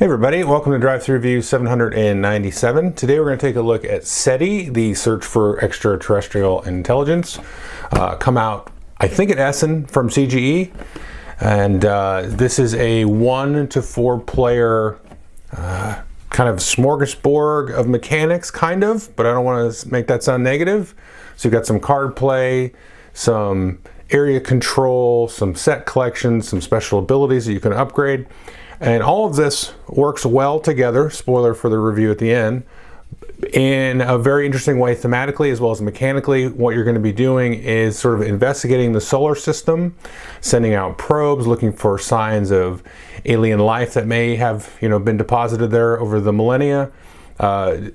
everybody, welcome to Drive Thru Review 797. Today we're going to take a look at SETI, the search for extraterrestrial intelligence. Come out, I think, at Essen from CGE. And this is a 1 to 4 player kind of smorgasbord of mechanics, kind of, but I don't want to make that sound negative. So you've got some card play, some area control, some set collections, some special abilities that you can upgrade. And all of this works well together, spoiler for the review at the end, in a very interesting way thematically as well as mechanically. What you're going to be doing is sort of investigating the solar system, sending out probes, looking for signs of alien life that may have, been deposited there over the millennia,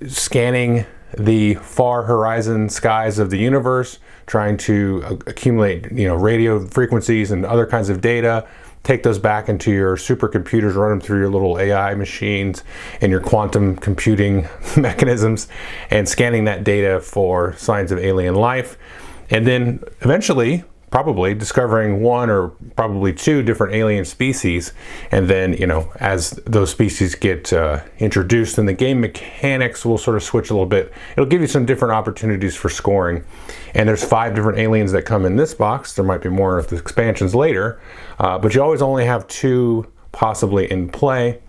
scanning the far horizon skies of the universe, trying to accumulate, radio frequencies and other kinds of data, take those back into your supercomputers, run them through your little AI machines and your quantum computing mechanisms, and scanning that data for signs of alien life. And then eventually, probably discovering 1 or probably 2 different alien species. And then, as those species get introduced, and the game mechanics will sort of switch a little bit. It'll give you some different opportunities for scoring. And there's 5 different aliens that come in this box. There might be more of the expansions later, but you always only have 2 possibly in play.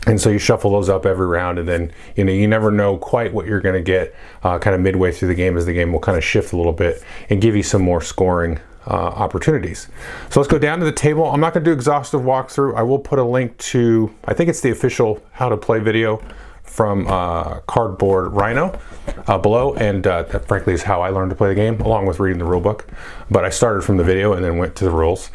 And so you shuffle those up every round, and then you never know quite what you're going to get kind of midway through the game, as the game will kind of shift a little bit and give you some more scoring opportunities. So let's go down to the table. I'm not going to do exhaustive walkthrough. I will put a link to, I think it's the official how to play video from Cardboard Rhino below, and that frankly is how I learned to play the game, along with reading the rule book. But I started from the video and then went to the rules,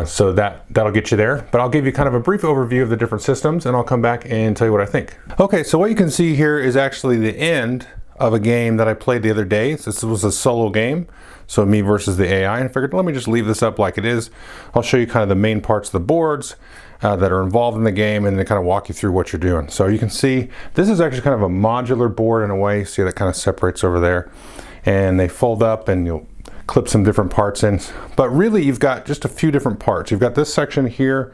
so that'll get you there. But I'll give you kind of a brief overview of the different systems, and I'll come back and tell you what I think. Okay, so what you can see here is actually the end of a game that I played the other day. So this was a solo game, so me versus the AI, and I figured, let me just leave this up like it is. I'll show you kind of the main parts of the boards that are involved in the game, and then kind of walk you through what you're doing. So you can see this is actually kind of a modular board in a way. See, that kind of separates over there, and they fold up, and you'll clip some different parts in. But really, you've got just a few different parts. You've got this section here,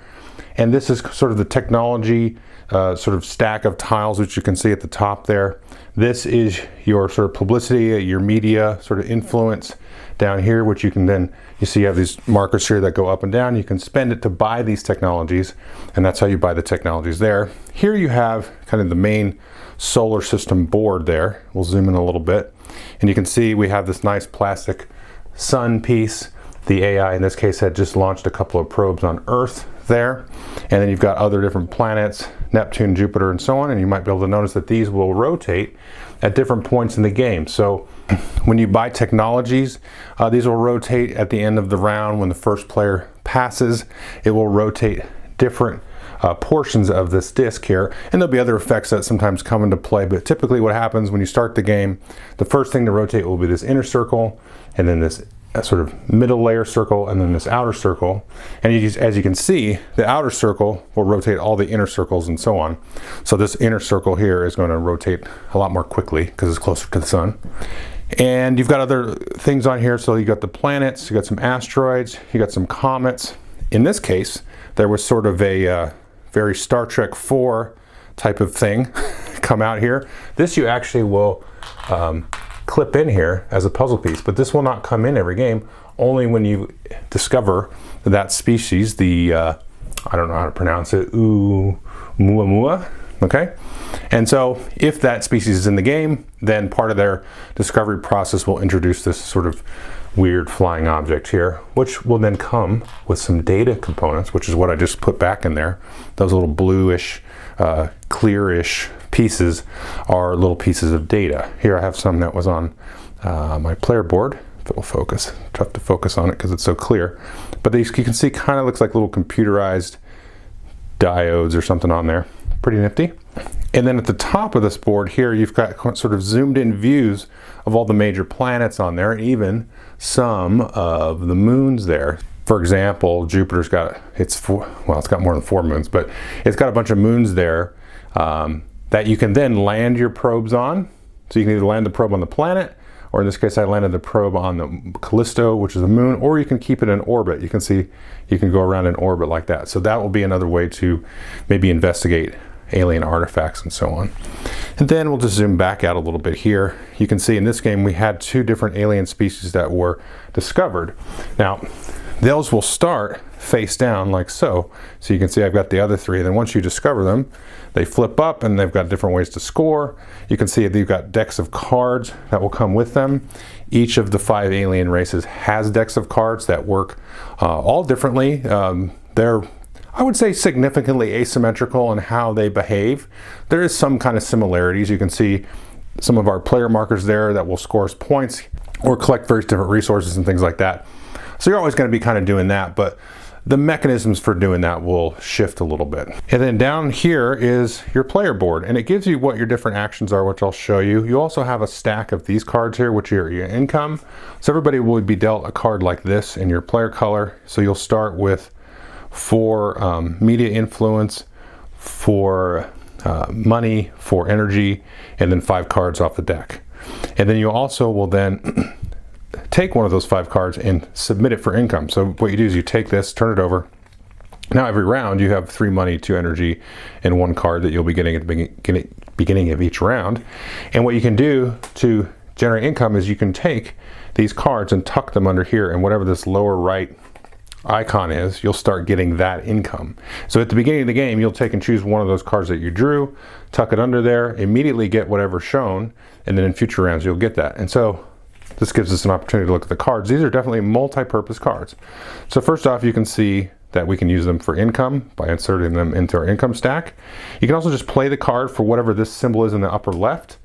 and this is sort of the technology sort of stack of tiles, which you can see at the top there. This is your sort of publicity, your media sort of influence down here, which you can then, you see you have these markers here that go up and down. You can spend it to buy these technologies, and that's how you buy the technologies there. Here you have kind of the main solar system board there. We'll zoom in a little bit, and you can see we have this nice plastic sun piece. The AI in this case had just launched a couple of probes on Earth there, and then you've got other different planets, Neptune, Jupiter, and so on, and you might be able to notice that these will rotate at different points in the game. So when you buy technologies, these will rotate at the end of the round. When the first player passes, it will rotate different portions of this disc here, and there'll be other effects that sometimes come into play, but typically what happens when you start the game, the first thing to rotate will be this inner circle, and then this sort of middle layer circle, and then this outer circle. And as you can see, the outer circle will rotate all the inner circles and so on. So this inner circle here is going to rotate a lot more quickly because it's closer to the sun. And you've got other things on here. So you got the planets, you got some asteroids, you got some comets. In this case, there was sort of a very Star Trek 4 type of thing come out here. This you actually will clip in here as a puzzle piece, but this will not come in every game, only when you discover that species, the I don't know how to pronounce it, Oumuamua, okay? And so if that species is in the game, then part of their discovery process will introduce this sort of weird flying object here, which will then come with some data components, which is what I just put back in there. Those little bluish, clearish pieces are little pieces of data. Here I have some that was on my player board. If it'll focus, tough to focus on it because it's so clear. But these, you can see, kind of looks like little computerized diodes or something on there. Pretty nifty. And then at the top of this board here, you've got sort of zoomed in views of all the major planets on there, and even some of the moons there. For example, Jupiter's got, it's got more than 4 moons, but it's got a bunch of moons there that you can then land your probes on. So you can either land the probe on the planet, or in this case I landed the probe on the Callisto, which is the moon, or you can keep it in orbit. You can see you can go around in orbit like that. So that will be another way to maybe investigate alien artifacts and so on. And then we'll just zoom back out a little bit here. You can see in this game we had 2 different alien species that were discovered. Now those will start face down like so. So you can see I've got the other 3. Then once you discover them, they flip up and they've got different ways to score. You can see they've got decks of cards that will come with them. Each of the 5 alien races has decks of cards that work all differently. They're, I would say, significantly asymmetrical in how they behave. There is some kind of similarities. You can see some of our player markers there that will score us points or collect various different resources and things like that. So you're always going to be kind of doing that, but the mechanisms for doing that will shift a little bit. And then down here is your player board, and it gives you what your different actions are, which I'll show you. You also have a stack of these cards here, which are your income. So everybody will be dealt a card like this in your player color. So you'll start with 4 media influence, 4 money, 4 energy, and then 5 cards off the deck. And then you also will then take one of those 5 cards and submit it for income. So what you do is you take this, turn it over. Now every round you have 3 money, 2 energy, and 1 card that you'll be getting at the beginning of each round. And what you can do to generate income is you can take these cards and tuck them under here, and whatever this lower right icon is, you'll start getting that income. So at the beginning of the game, you'll take and choose one of those cards that you drew, tuck it under there, immediately get whatever's shown, and then in future rounds you'll get that. And so this gives us an opportunity to look at the cards. These are definitely multi-purpose cards. So first off, you can see that we can use them for income by inserting them into our income stack. You can also just play the card for whatever this symbol is in the upper left.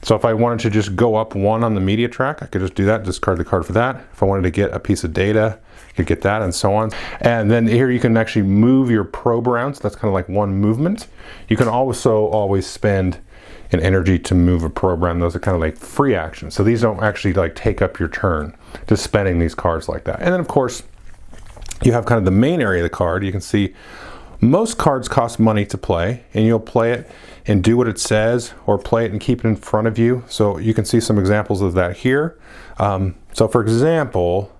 So if I wanted to just go up 1 on the media track, I could just do that, discard the card for that. If I wanted to get a piece of data, I could get that, and so on. And then here you can actually move your probe around. So that's kind of like 1 movement. You can also always spend an energy to move a probe around. Those are kind of like free actions. So these don't actually like take up your turn, just spending these cards like that. And then of course, you have kind of the main area of the card. You can see most cards cost money to play, and you'll play it and do what it says, or play it and keep it in front of you. So you can see some examples of that here. So for example,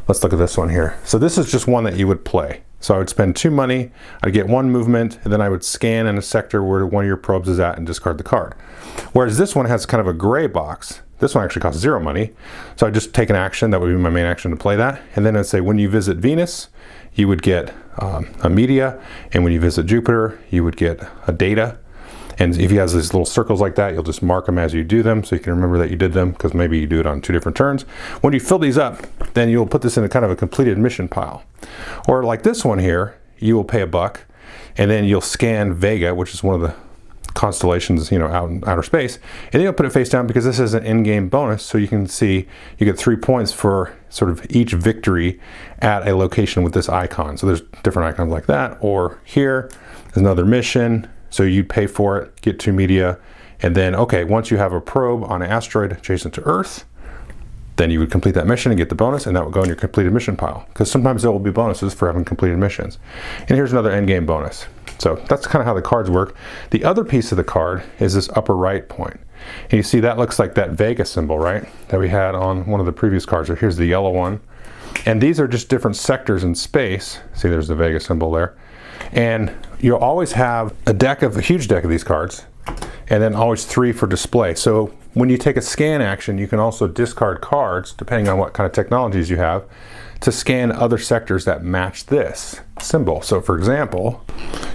let's look at this one here. So this is just one that you would play. So I would spend 2 money, I'd get 1 movement, and then I would scan in a sector where one of your probes is at and discard the card. Whereas this one has kind of a gray box. This one actually costs 0 money. So I just take an action, that would be my main action to play that. And then I'd say when you visit Venus, you would get a media, and when you visit Jupiter, you would get a data. And if he has these little circles like that, you'll just mark them as you do them so you can remember that you did them, because maybe you do it on 2 different turns. When you fill these up, then you'll put this in a kind of a completed mission pile. Or like this one here, you will pay $1 and then you'll scan Vega, which is one of the constellations, you know, out in outer space, and then you'll put it face down because this is an in-game bonus. So you can see you get 3 points for sort of each victory at a location with this icon. So there's different icons like that, or here there's another mission. So you'd pay for it, get 2 media, and then, okay, once you have a probe on an asteroid adjacent to Earth, then you would complete that mission and get the bonus, and that would go in your completed mission pile. Because sometimes there will be bonuses for having completed missions. And here's another endgame bonus. So that's kind of how the cards work. The other piece of the card is this upper right point. And you see that looks like that Vega symbol, right? That we had on one of the previous cards. So here's the yellow one. And these are just different sectors in space. See, there's the Vega symbol there. And you'll always have a huge deck of these cards, and then always 3 for display. So when you take a scan action, you can also discard cards, depending on what kind of technologies you have, to scan other sectors that match this symbol. So for example,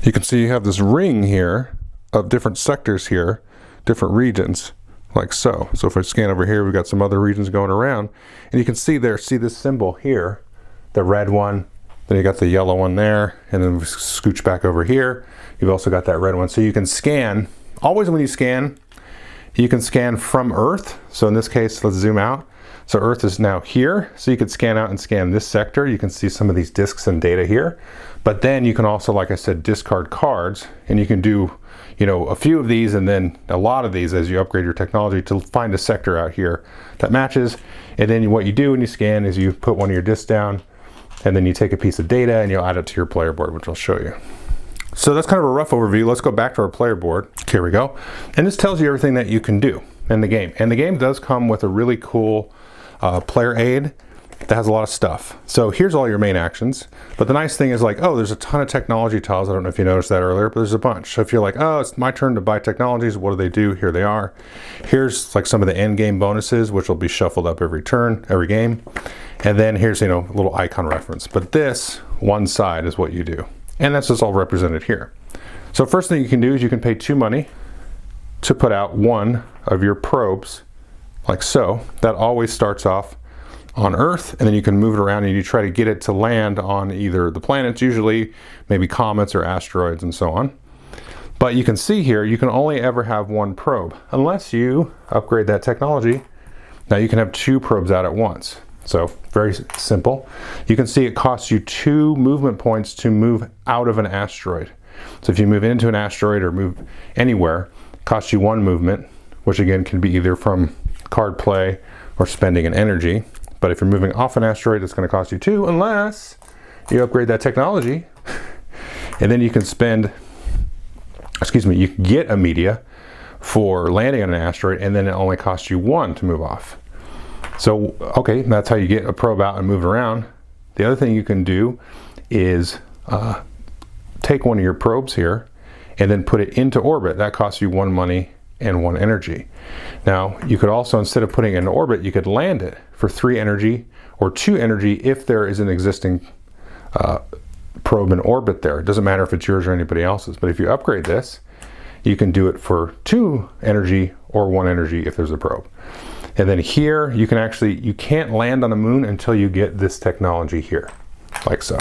you can see you have this ring here of different sectors here, different regions, like so. So if I scan over here, we've got some other regions going around, and you can see this symbol here, the red one. Then you got the yellow one there, and then we scooch back over here. You've also got that red one. So you can scan, always when you can scan from Earth. So in this case, let's zoom out. So Earth is now here. So you could scan out and scan this sector. You can see some of these disks and data here. But then you can also, like I said, discard cards, and you can do, you know, a few of these and then a lot of these as you upgrade your technology to find a sector out here that matches. And then what you do when you scan is you put one of your disks down, and then you take a piece of data and you'll add it to your player board, which I'll show you. So that's kind of a rough overview. Let's go back to our player board. Here we go. And this tells you everything that you can do. in the game. And the game does come with a really cool player aid that has a lot of stuff. So here's all your main actions. But the nice thing is like, oh, there's a ton of technology tiles. I don't know if you noticed that earlier, but there's a bunch. So if you're like, oh, it's my turn to buy technologies, what do they do? Here they are. Here's like some of the end game bonuses, which will be shuffled up every turn, every game. And then here's, you know, a little icon reference. But this one side is what you do. And that's just all represented here. So first thing you can do is you can pay 2 money to put out one of your probes, like so. That always starts off on Earth, and then you can move it around and you try to get it to land on either the planets, usually maybe comets or asteroids and so on. But you can see here, you can only ever have 1 probe unless you upgrade that technology. Now you can have 2 probes out at once. So very simple. You can see it costs you 2 movement points to move out of an asteroid. So if you move into an asteroid or move anywhere, it costs you 1 movement, which again can be either from card play or spending an energy. But if you're moving off an asteroid, it's going to cost you 2 unless you upgrade that technology. And then you can spend, you can get a media for landing on an asteroid, and then it only costs you 1 to move off. So, okay, that's how you get a probe out and move it around. The other thing you can do is take one of your probes here and then put it into orbit. That costs you 1 money and 1 energy. Now, you could also, instead of putting it in orbit, you could land it for 3 energy or 2 energy if there is an existing probe in orbit there. It doesn't matter if it's yours or anybody else's, but if you upgrade this, you can do it for 2 energy or 1 energy if there's a probe. And then here, you can actually, you can't land on the moon until you get this technology here, like so.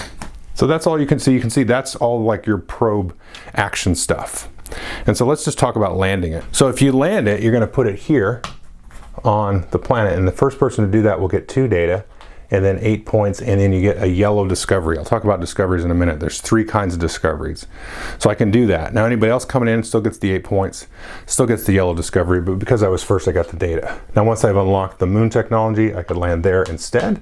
So that's all you can see. You can see that's all like your probe action stuff. And so let's just talk about landing it. So if you land it, you're going to put it here on the planet, and the first person to do that will get 2 data and then 8 points, and then you get a yellow discovery. I'll talk about discoveries in a minute. There's 3 kinds of discoveries. So I can do that. Now anybody else coming in still gets the 8 points, still gets the yellow discovery, but because I was first, I got the data. Now once I've unlocked the moon technology, I could land there instead.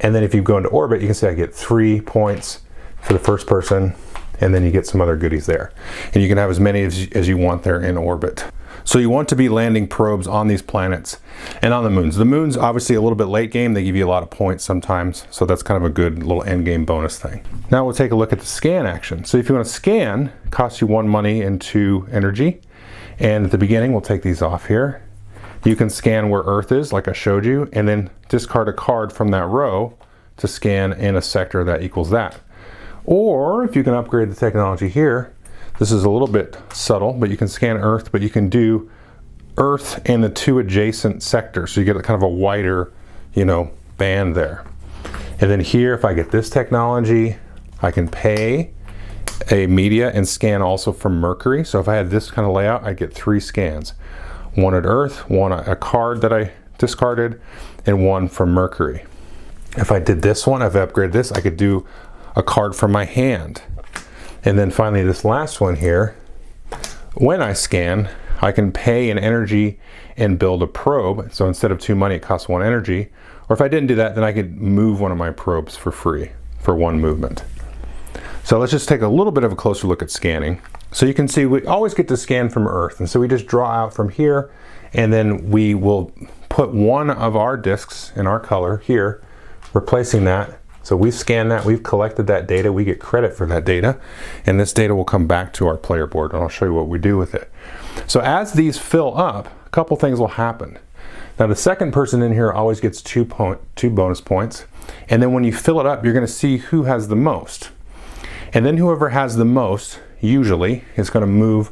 And then if you go into orbit, you can see I get 3 points for the first person, and then you get some other goodies there. And you can have as many as you want there in orbit. So you want to be landing probes on these planets and on the moons. The moon's obviously a little bit late game. They give you a lot of points sometimes. So that's kind of a good little end game bonus thing. Now we'll take a look at the scan action. So if you want to scan, it costs you 1 money and 2 energy. And at the beginning, we'll take these off here. You can scan where Earth is, like I showed you, and then discard a card from that row to scan in a sector that equals that. Or if you can upgrade the technology here, this is a little bit subtle, but you can scan Earth, but you can do Earth and the 2 adjacent sectors. So you get a kind of a wider, band there. And then here, if I get this technology, I can pay a media and scan also from Mercury. So if I had this kind of layout, I'd get 3 scans. 1 at Earth, 1 a card that I discarded, and 1 from Mercury. If I did this one, if I upgraded this, I could do a card from my hand. And then finally this last one here, when I scan, I can pay an energy and build a probe. So instead of 2 money, it costs 1 energy. Or if I didn't do that, then I could move one of my probes for free for 1 movement. So let's just take a little bit of a closer look at scanning. So you can see we always get to scan from Earth. And so we just draw out from here, and then we will put one of our discs in our color here, replacing that. So we've scanned that, we've collected that data, we get credit for that data, and this data will come back to our player board, and I'll show you what we do with it. So as these fill up, a couple things will happen. Now the second person in here always gets 2 bonus points, and then when you fill it up, you're going to see who has the most. And then whoever has the most, usually, is going to move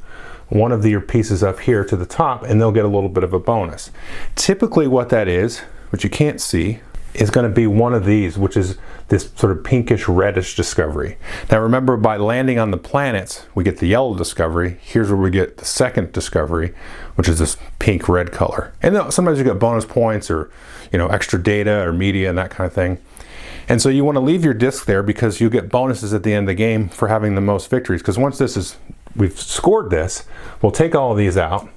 one of your pieces up here to the top, and they'll get a little bit of a bonus. Typically what that is, which you can't see, is going to be one of these, which is this sort of pinkish reddish discovery. Now remember, by landing on the planets, we get the yellow discovery. Here's where we get the second discovery, which is this pink red color. And then sometimes you get bonus points or extra data or media and that kind of thing. And so you want to leave your disc there because you get bonuses at the end of the game for having the most victories. Because once we've scored this, we'll take all of these out.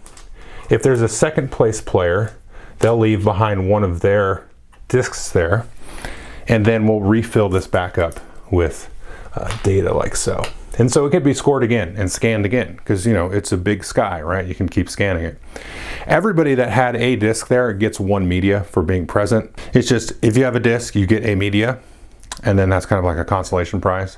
If there's a second place player, they'll leave behind one of their discs there, and then we'll refill this back up with data like so. And so it could be scored again and scanned again because, you know, it's a big sky, right? You can keep scanning it. Everybody that had a disc there gets 1 media for being present. It's just, if you have a disc, you get a media, and then that's kind of like a consolation prize.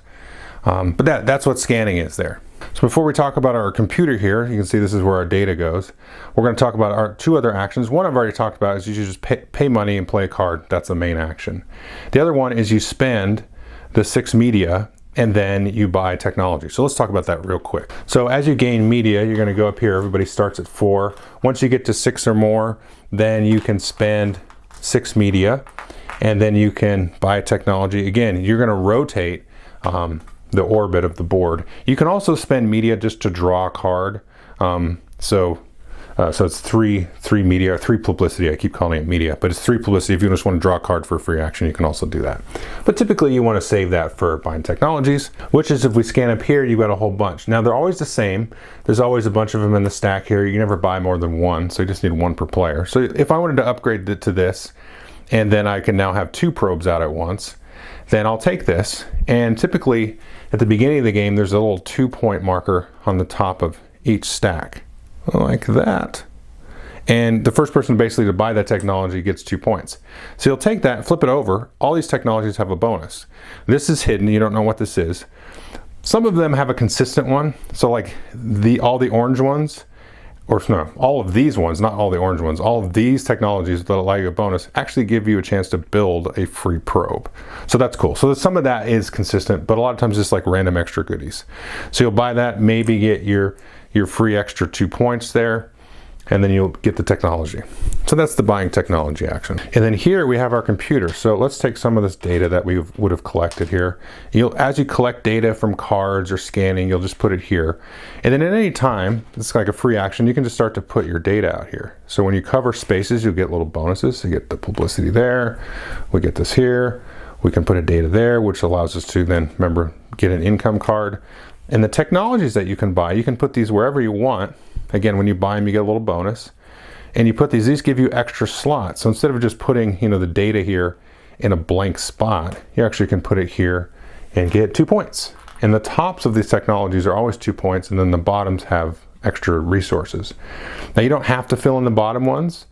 But that's what scanning is there. So before we talk about our computer here, you can see this is where our data goes. We're going to talk about our 2 other actions. One I've already talked about is you should just pay money and play a card. That's the main action. The other one is you spend the 6 media and then you buy technology. So let's talk about that real quick. So as you gain media, you're going to go up here. Everybody starts at 4. Once you get to 6 or more, then you can spend 6 media and then you can buy technology. Again, you're going to rotate the orbit of the board. You can also spend media just to draw a card. So it's 3 media, or 3 publicity. I keep calling it media, but it's 3 publicity. If you just want to draw a card for a free action, you can also do that. But typically you want to save that for buying technologies, which is, if we scan up here, you've got a whole bunch. Now they're always the same. There's always a bunch of them in the stack here. You can never buy more than 1, so you just need 1 per player. So if I wanted to upgrade it to this, and then I can now have 2 probes out at once, then I'll take this, and typically at the beginning of the game there's a little 2-point marker on the top of each stack, like that. And the first person basically to buy that technology gets 2 points. So you'll take that, flip it over. All these technologies have a bonus. This is hidden, you don't know what this is. Some of them have a consistent one. So like all the orange ones, or no, all of these ones, not all the orange ones, all of these technologies that allow you a bonus actually give you a chance to build a free probe. So that's cool. So some of that is consistent, but a lot of times it's like random extra goodies. So you'll buy that, maybe get your free extra 2 points there, and then you'll get the technology. So that's the buying technology action. And then here we have our computer. So let's take some of this data that we would have collected here. As you collect data from cards or scanning, you'll just put it here. And then at any time, it's like a free action, you can just start to put your data out here. So when you cover spaces, you'll get little bonuses. You get the publicity there, we get this here, we can put a data there, which allows us to then, remember, get an income card. And the technologies that you can buy, you can put these wherever you want. Again, when you buy them, you get a little bonus. And you put these give you extra slots. So instead of just putting, the data here in a blank spot, you actually can put it here and get 2 points. And the tops of these technologies are always 2 points, and then the bottoms have extra resources. Now you don't have to fill in the bottom ones,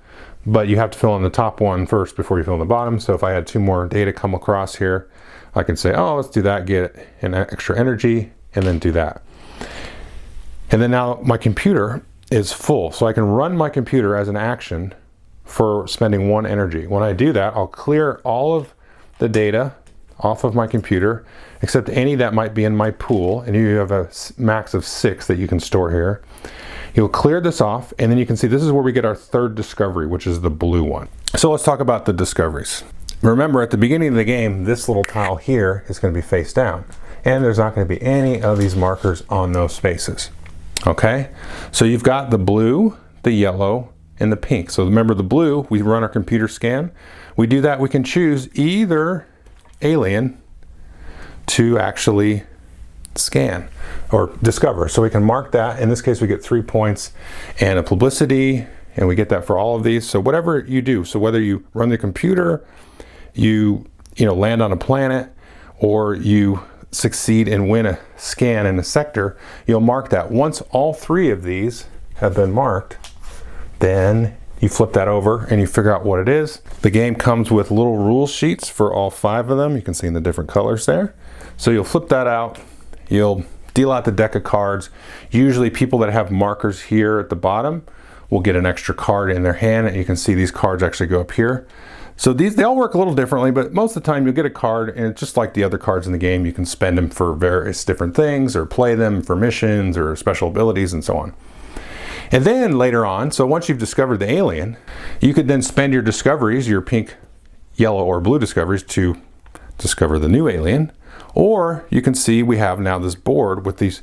but you have to fill in the top one first before you fill in the bottom. So if I had 2 more data come across here, I can say, oh, let's do that, get an extra energy, and then do that. And then now my computer is full, so I can run my computer as an action for spending 1 energy. When I do that, I'll clear all of the data off of my computer, except any that might be in my pool, and you have a max of 6 that you can store here. You'll clear this off, and then you can see this is where we get our 3rd discovery, which is the blue one. So let's talk about the discoveries. Remember, at the beginning of the game, this little tile here is going to be face down, and there's not going to be any of these markers on those spaces. Okay, so you've got the blue, the yellow, and the pink. So remember, the blue, we run our computer scan. We do that, we can choose either alien to actually scan or discover. So we can mark that. In this case, we get 3 points and a publicity, and we get that for all of these. So whatever you do, so whether you run the computer, you land on a planet, or you succeed and win a scan in a sector, you'll mark that. Once all 3 of these have been marked, then you flip that over and you figure out what it is. The game comes with little rule sheets for all 5 of them. You can see in the different colors there. So you'll flip that out, you'll deal out the deck of cards. Usually people that have markers here at the bottom will get an extra card in their hand, and you can see these cards actually go up here. So they all work a little differently, but most of the time you'll get a card, and it's just like the other cards in the game. You can spend them for various different things, or play them for missions or special abilities and so on. And then later on, so once you've discovered the alien, you could then spend your discoveries, your pink, yellow, or blue discoveries, to discover the new alien. Or you can see we have now this board with these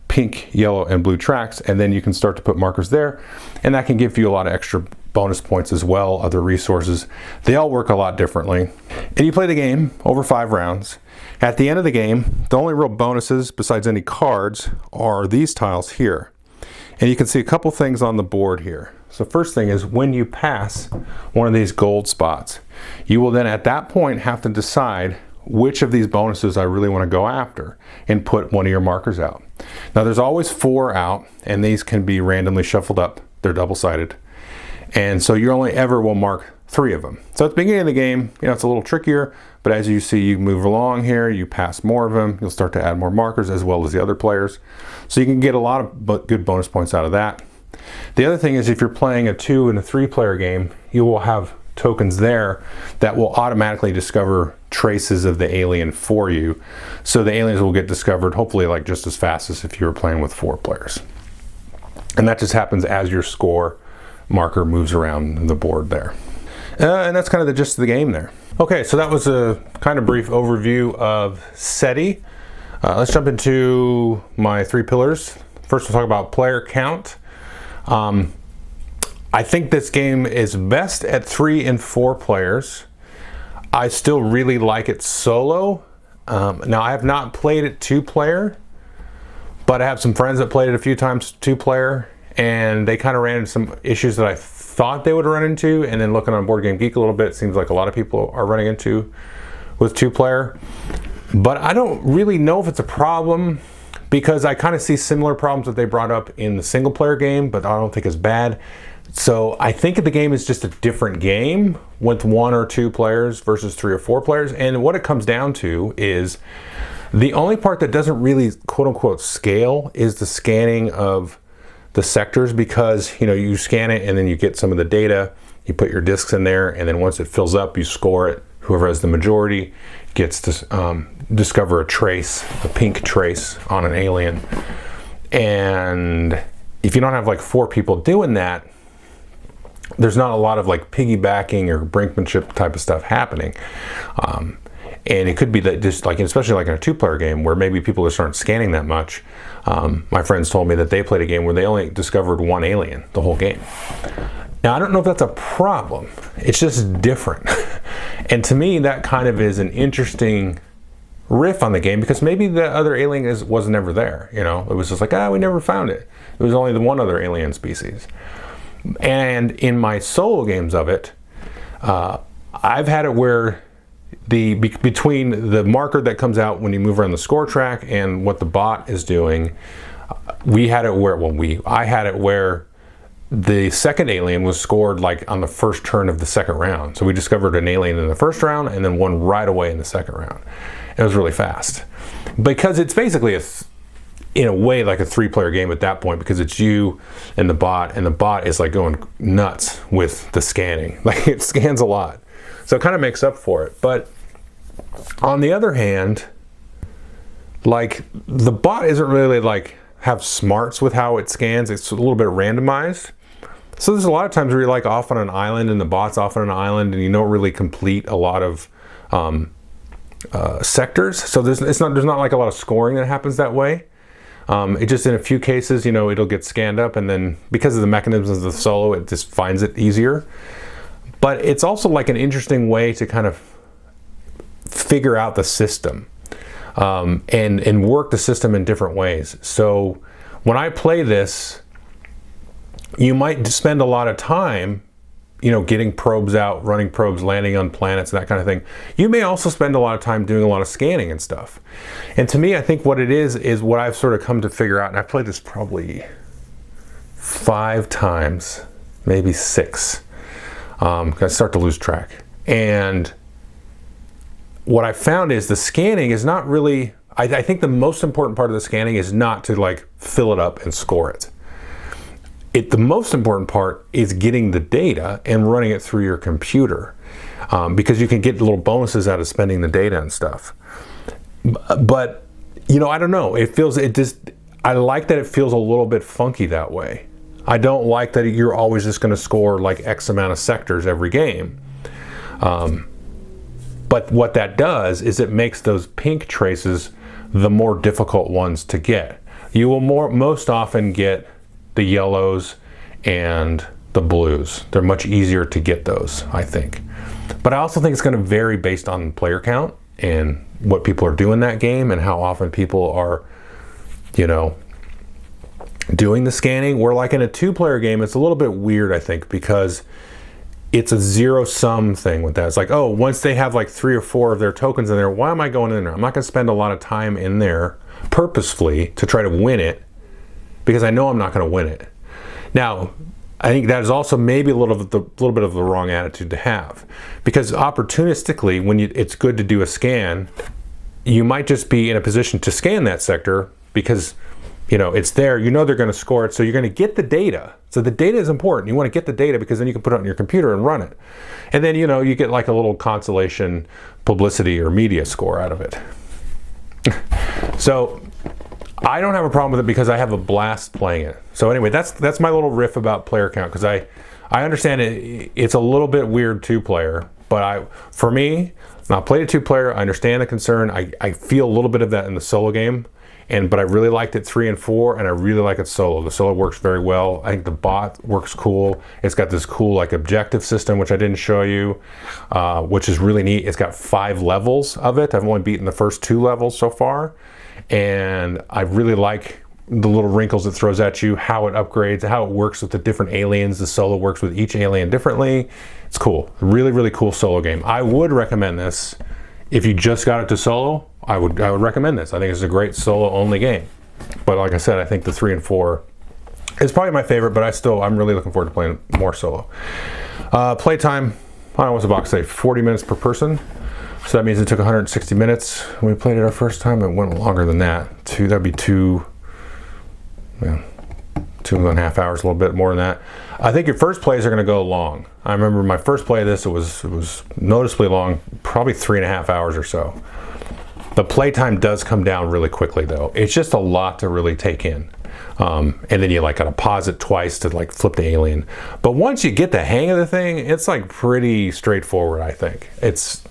pink, yellow, and blue tracks, and then you can start to put markers there, and that can give you a lot of extra bonus points as well, other resources. They all work a lot differently. And you play the game over 5 rounds. At the end of the game, the only real bonuses besides any cards are these tiles here. And you can see a couple things on the board here. So first thing is, when you pass one of these gold spots, you will then at that point have to decide which of these bonuses I really want to go after and put one of your markers out. Now there's always 4 out, and these can be randomly shuffled up. They're double-sided. And so you only ever will mark 3 of them. So at the beginning of the game, it's a little trickier, but as you see, you move along here, you pass more of them, you'll start to add more markers as well as the other players. So you can get a lot of good bonus points out of that. The other thing is, if you're playing a 2 and a 3 player game, you will have tokens there that will automatically discover traces of the alien for you. So the aliens will get discovered hopefully like just as fast as if you were playing with 4 players. And that just happens as your score marker moves around the board there. And that's kind of the gist of the game there. Okay, so that was a kind of brief overview of SETI. Let's jump into my 3 pillars. First, we'll talk about player count. I think this game is best at 3 and 4 players. I still really like it solo. Now, I have not played it 2 player, but I have some friends that played it a few times 2 player, and they kind of ran into some issues that I thought they would run into, and then looking on Board Game Geek a little bit, it seems like a lot of people are running into with 2 player. But I don't really know if it's a problem, because I kind of see similar problems that they brought up in the single player game, but I don't think it's bad. So I think the game is just a different game with 1 or 2 players versus 3 or 4 players. And what it comes down to is the only part that doesn't really quote unquote scale is the scanning of the sectors, because you scan it and then you get some of the data, you put your discs in there, and then once it fills up, you score it. Whoever has the majority gets to discover a trace, a pink trace on an alien. And if you don't have like 4 people doing that, there's not a lot of like piggybacking or brinkmanship type of stuff happening. And it could be that just like, especially like in a 2-player game where maybe people just aren't scanning that much. My friends told me that they played a game where they only discovered 1 alien the whole game. Now, I don't know if that's a problem. It's just different. And to me, that kind of is an interesting riff on the game, because maybe the other alien was never there. It was just like, we never found it. It was only the one other alien species. And in my solo games of it, I've had it where between the marker that comes out when you move around the score track and what the bot is doing, I had it where the second alien was scored like on the first turn of the second round. So we discovered an alien in the first round and then one right away in the second round. It was really fast, because it's basically in a way like a 3-player game at that point, because it's you and the bot is like going nuts with the scanning. Like, it scans a lot, so it kind of makes up for it. But on the other hand, like, the bot isn't really like have smarts with how it scans. It's a little bit randomized. So there's a lot of times where you're like off on an island and the bot's off on an island and you don't really complete a lot of sectors. So there's not like a lot of scoring that happens that way. It just, in a few cases, it'll get scanned up, and then because of the mechanisms of the solo, it just finds it easier. But it's also like an interesting way to kind of figure out the system, and work the system in different ways. So when I play this, you might spend a lot of time getting probes out, running probes, landing on planets, that kind of thing. You may also spend a lot of time doing a lot of scanning and stuff. And to me, I think what it is what I've sort of come to figure out, and I've played this probably 5 times, maybe 6. I start to lose track. And what I found is the scanning is not really, I think the most important part of the scanning is not to like fill it up and score it. The most important part is getting the data and running it through your computer, because you can get little bonuses out of spending the data and stuff. But I don't know. I like that it feels a little bit funky that way. I don't like that you're always just going to score like X amount of sectors every game. But what that does is it makes those pink traces the more difficult ones to get. You will most often get the yellows and the blues. They're much easier to get those, I think. But I also think it's going to vary based on player count and what people are doing that game and how often people are, doing the scanning. Where like in a 2-player game, it's a little bit weird, I think, because it's a zero-sum thing with that. It's like, oh, once they have like 3 or 4 of their tokens in there, why am I going in there? I'm not going to spend a lot of time in there purposefully to try to win it, because I know I'm not going to win it. Now, I think that is also maybe a little bit of the wrong attitude to have, because opportunistically, when it's good to do a scan, you might just be in a position to scan that sector because it's there. They're going to score it, so you're going to get the data. So the data is important. You want to get the data because then you can put it on your computer and run it, and then you get like a little consolation publicity or media score out of it. So I don't have a problem with it because I have a blast playing it. So anyway, that's my little riff about player count, because I understand it's a little bit weird 2-player, but for me, not played a 2-player, I understand the concern. I feel a little bit of that in the solo game, but I really liked it 3 and 4, and I really like it solo. The solo works very well. I think the bot works cool. It's got this cool like objective system, which I didn't show you, which is really neat. It's got 5 levels of it. I've only beaten the first 2 levels so far. And I really like the little wrinkles it throws at you, how it upgrades, how it works with the different aliens. The solo works with each alien differently. It's cool. Really, really cool solo game. I would recommend this if you just got it to solo. I would recommend this. I think it's a great solo-only game. But like I said, I think the 3 and 4 is probably my favorite, but I'm really looking forward to playing more solo. Playtime, I don't know what's the box say, 40 minutes per person. So that means it took 160 minutes. When we played it our first time, it went longer than that. That'd be 2.5 hours, a little bit more than that. I think your first plays are going to go long. I remember my first play of this, it was noticeably long, probably 3.5 hours or so. The playtime does come down really quickly, though. It's just a lot to really take in. And then you like gotta pause it twice to like flip the alien. But once you get the hang of the thing, it's like pretty straightforward, I think. It's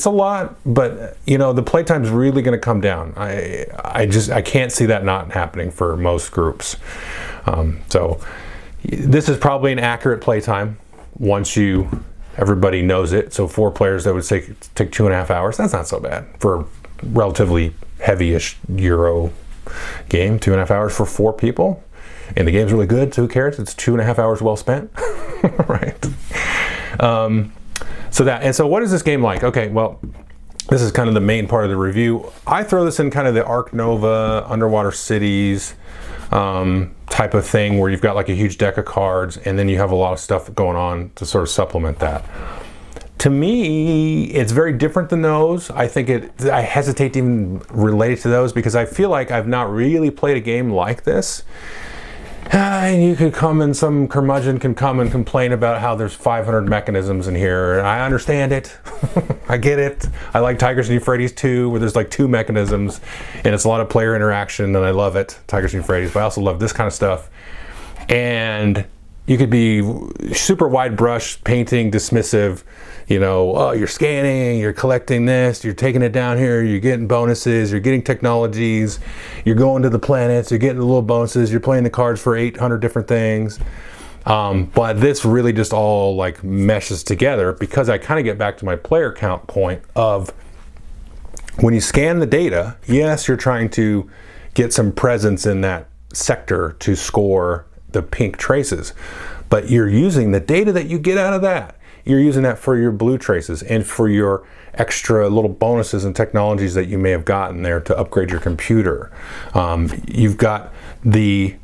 a lot, but the playtime's really gonna come down. I can't see that not happening for most groups. So this is probably an accurate playtime once everybody knows it. So 4 players, that would take 2.5 hours. That's not so bad for a relatively heavy-ish Euro game. 2.5 hours for 4 people, and the game's really good, so who cares? It's 2.5 hours well spent. Right. So what is this game like? Okay, well, this is kind of the main part of the review. I throw this in kind of the Ark Nova, Underwater Cities type of thing, where you've got like a huge deck of cards, and then you have a lot of stuff going on to sort of supplement that. To me, it's very different than those. I hesitate to even relate it to those, because I feel like I've not really played a game like this. And you could some curmudgeon can come and complain about how there's 500 mechanisms in here. And I understand it. I get it. I like Tigers and Euphrates 2, where there's like 2 mechanisms, and it's a lot of player interaction, and I love it, Tigers and Euphrates, but I also love this kind of stuff. And you could be super wide brush, painting, dismissive, oh, you're scanning, you're collecting this, you're taking it down here, you're getting bonuses, you're getting technologies, you're going to the planets, you're getting the little bonuses, you're playing the cards for 800 different things. But this really just all like meshes together, because I kind of get back to my player count point of when you scan the data, yes, you're trying to get some presence in that sector to score the pink traces, but you're using the data that you get out of that. You're using that for your blue traces and for your extra little bonuses and technologies that you may have gotten there to upgrade your computer. You've got the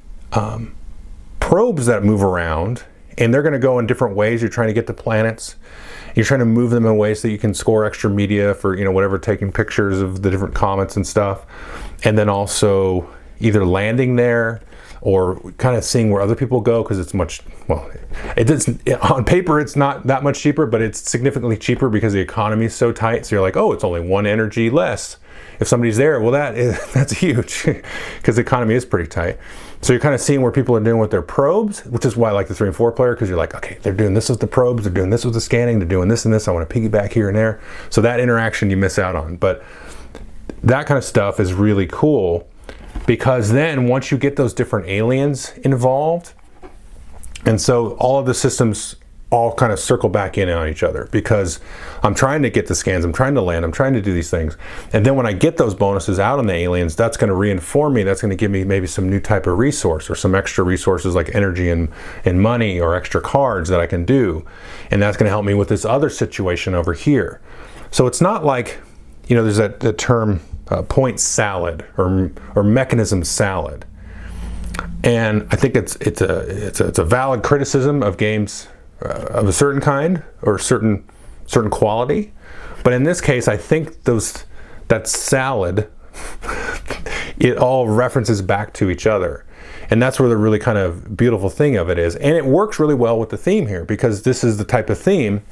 probes that move around, and they're going to go in different ways. You're trying to get to planets. You're trying to move them in ways that you can score extra media for, whatever, taking pictures of the different comets and stuff. And then also either landing there or kind of seeing where other people go, because it's on paper it's not that much cheaper, but it's significantly cheaper because the economy is so tight. So you're like, oh, it's only 1 energy less if somebody's there. Well, that's huge, because the economy is pretty tight. So you're kind of seeing where people are doing with their probes, which is why I like the 3 and 4 player, because you're like, okay, they're doing this with the probes, they're doing this with the scanning, they're doing this and this, I want to piggyback here and there. So that interaction you miss out on. But that kind of stuff is really cool, because then once you get those different aliens involved, and so all of the systems all kind of circle back in on each other, because I'm trying to get the scans, I'm trying to land, I'm trying to do these things. And then when I get those bonuses out on the aliens, that's going to reinform me. That's going to give me maybe some new type of resource or some extra resources like energy and money or extra cards that I can do. And that's going to help me with this other situation over here. So it's not like, you know, there's that term point salad or mechanism salad. And I think it's a valid criticism of games of a certain kind or certain quality, but in this case, I think that salad, it all references back to each other, and that's where the really kind of beautiful thing of it is. And it works really well with the theme here, because this is the type of theme.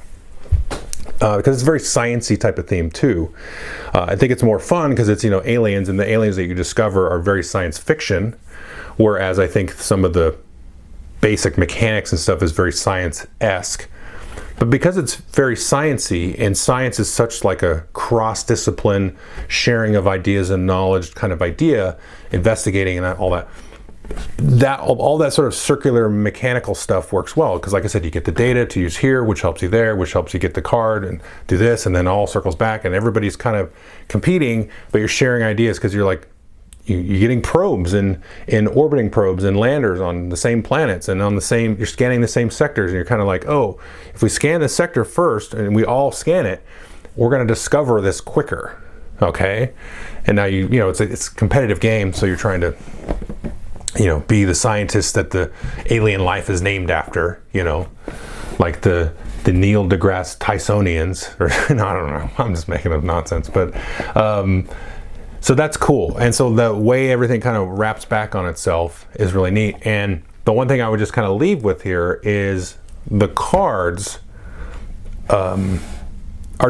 Because it's a very sciencey type of theme too. I think it's more fun because it's, you know, aliens, and the aliens that you discover are very science fiction, whereas I think some of the basic mechanics and stuff is very science-esque. But because it's very sciencey, and science is such like a cross-discipline sharing of ideas and knowledge kind of idea, investigating and all that sort of circular mechanical stuff works well, because like I said, you get the data to use here, which helps you there, which helps you get the card and do this, and then all circles back, and everybody's kind of competing, but you're sharing ideas because you're like, you're getting probes and orbiting probes and landers on the same planets and on the same, you're scanning the same sectors, and you're kind of like, oh, if we scan the sector first and we all scan it, we're going to discover this quicker, okay? And now you know, it's a competitive game, so you're trying to, you know, be the scientist that the alien life is named after, you know, like the Neil deGrasse Tysonians, or no, I don't know, I'm just making up nonsense, but so that's cool. And so the way everything kind of wraps back on itself is really neat. And the one thing I would just kind of leave with here is the cards are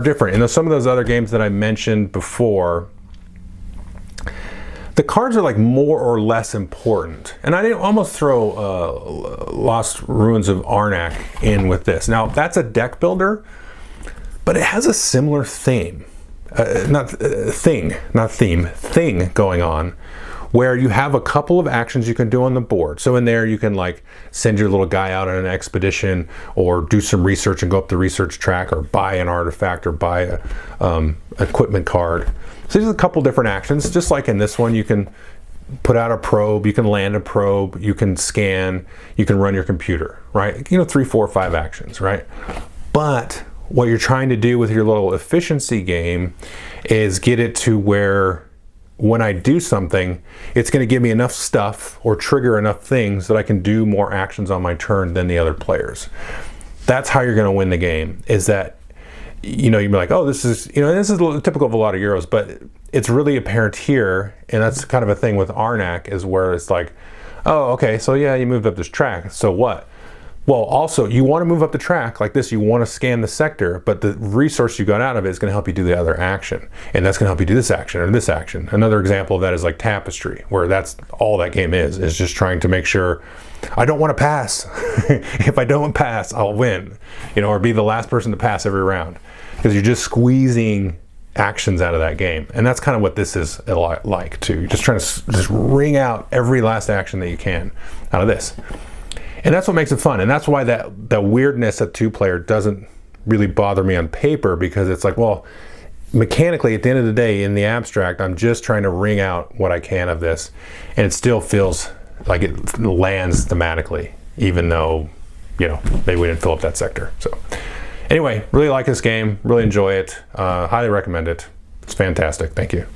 different. And some of those other games that I mentioned before, the cards are like more or less important. And I didn't almost throw Lost Ruins of Arnak in with this. Now, that's a deck builder, but it has a similar theme. Thing going on, where you have a couple of actions you can do on the board. So in there you can like send your little guy out on an expedition, or do some research and go up the research track, or buy an artifact, or buy a equipment card. So there's a couple different actions. Just like in this one, you can put out a probe, you can land a probe, you can scan, you can run your computer, right? You know, 3, 4, 5 actions, right? But what you're trying to do with your little efficiency game is get it to where when I do something, it's going to give me enough stuff or trigger enough things that I can do more actions on my turn than the other players. That's how you're going to win the game, is that, you know, you'd be like, oh, this is typical of a lot of Euros, but it's really apparent here. And that's kind of a thing with Arnak, is where it's like, oh, okay, so yeah, you moved up this track, so what? Well, also, you want to move up the track like this, you want to scan the sector, but the resource you got out of it is going to help you do the other action. And that's going to help you do this action or this action. Another example of that is like Tapestry, where that's all that game is just trying to make sure, I don't want to pass. If I don't pass, I'll win, you know, or be the last person to pass every round. Because you're just squeezing actions out of that game. And that's kind of what this is like too. You're just trying to just wring out every last action that you can out of this. And that's what makes it fun. And that's why that weirdness at 2-player doesn't really bother me on paper, because it's like, well, mechanically, at the end of the day, in the abstract, I'm just trying to wring out what I can of this. And it still feels like it lands thematically, even though, you know, maybe we didn't fill up that sector. So anyway, really like this game, really enjoy it, highly recommend it. It's fantastic. Thank you.